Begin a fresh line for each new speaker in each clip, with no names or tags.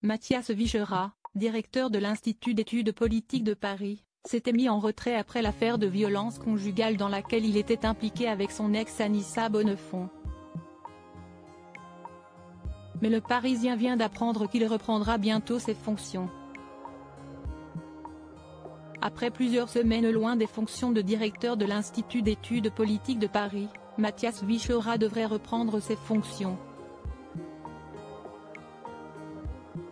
Mathias Vichera, directeur de l'Institut d'études politiques de Paris, s'était mis en retrait après l'affaire de violence conjugale dans laquelle il était impliqué avec son ex Anissa Bonnefond. Mais le Parisien vient d'apprendre qu'il reprendra bientôt ses fonctions. Après plusieurs semaines loin des fonctions de directeur de l'Institut d'études politiques de Paris, Mathias Vichera devrait reprendre ses fonctions.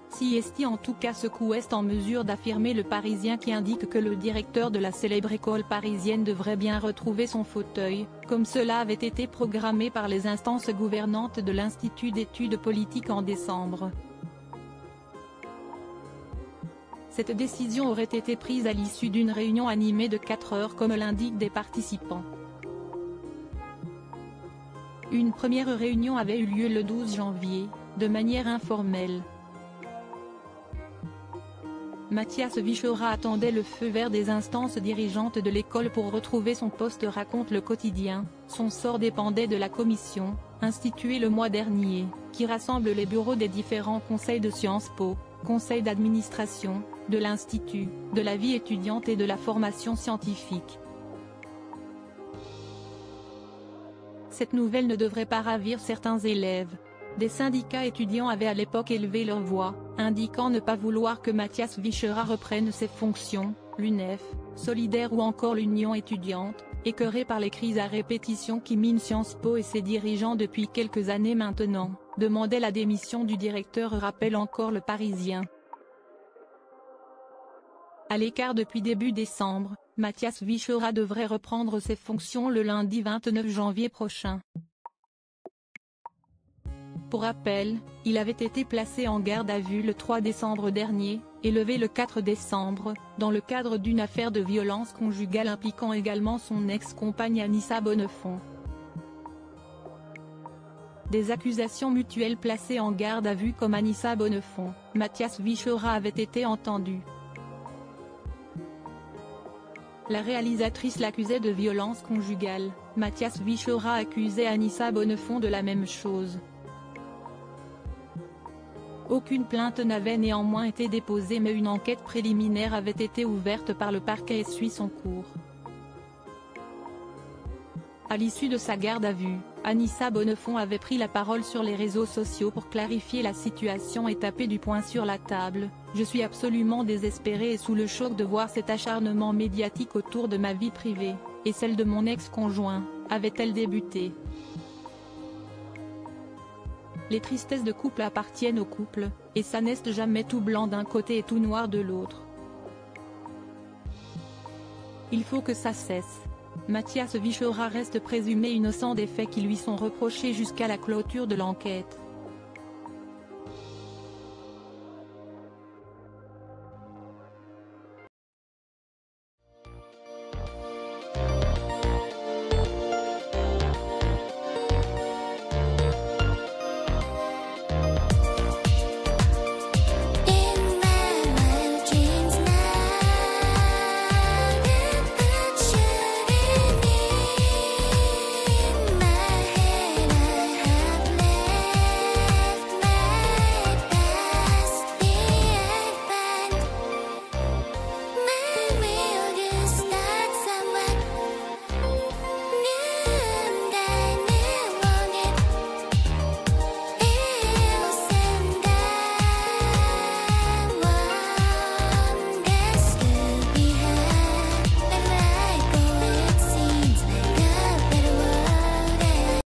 Si est en tout cas ce qu'ouest en mesure d'affirmer le Parisien qui indique que le directeur de la célèbre école parisienne devrait bien retrouver son fauteuil, comme cela avait été programmé par les instances gouvernantes de l'Institut d'études politiques en décembre. Cette décision aurait été prise à l'issue d'une réunion animée de 4 heures comme l'indiquent des participants. Une première réunion avait eu lieu le 12 janvier, de manière informelle. Mathias Vichera attendait le feu vert des instances dirigeantes de l'école pour retrouver son poste, raconte Le Quotidien. Son sort dépendait de la commission, instituée le mois dernier, qui rassemble les bureaux des différents conseils de Sciences Po, conseil d'administration, de l'Institut, de la vie étudiante et de la formation scientifique. Cette nouvelle ne devrait pas ravir certains élèves. Des syndicats étudiants avaient à l'époque élevé leur voix, indiquant ne pas vouloir que Mathias Vichera reprenne ses fonctions. L'UNEF, Solidaire ou encore l'Union étudiante, écœurée par les crises à répétition qui minent Sciences Po et ses dirigeants depuis quelques années maintenant, demandait la démission du directeur, rappelle encore Le Parisien. À l'écart depuis début décembre, Mathias Vichera devrait reprendre ses fonctions le lundi 29 janvier prochain. Pour rappel, il avait été placé en garde à vue le 3 décembre dernier, et levé le 4 décembre, dans le cadre d'une affaire de violence conjugale impliquant également son ex-compagne Anissa Bonnefond. Des accusations mutuelles placées en garde à vue comme Anissa Bonnefond, Mathias Vichera avait été entendu. La réalisatrice l'accusait de violence conjugale, Mathias Vichera accusait Anissa Bonnefond de la même chose. Aucune plainte n'avait néanmoins été déposée mais une enquête préliminaire avait été ouverte par le parquet et suit son cours. À l'issue de sa garde à vue, Anissa Bonnefond avait pris la parole sur les réseaux sociaux pour clarifier la situation et taper du poing sur la table. « Je suis absolument désespérée et sous le choc de voir cet acharnement médiatique autour de ma vie privée, et celle de mon ex-conjoint », avait-elle débuté. Les tristesses de couple appartiennent au couple, et ça n'est jamais tout blanc d'un côté et tout noir de l'autre. Il faut que ça cesse. Mathias Vichera reste présumé innocent des faits qui lui sont reprochés jusqu'à la clôture de l'enquête.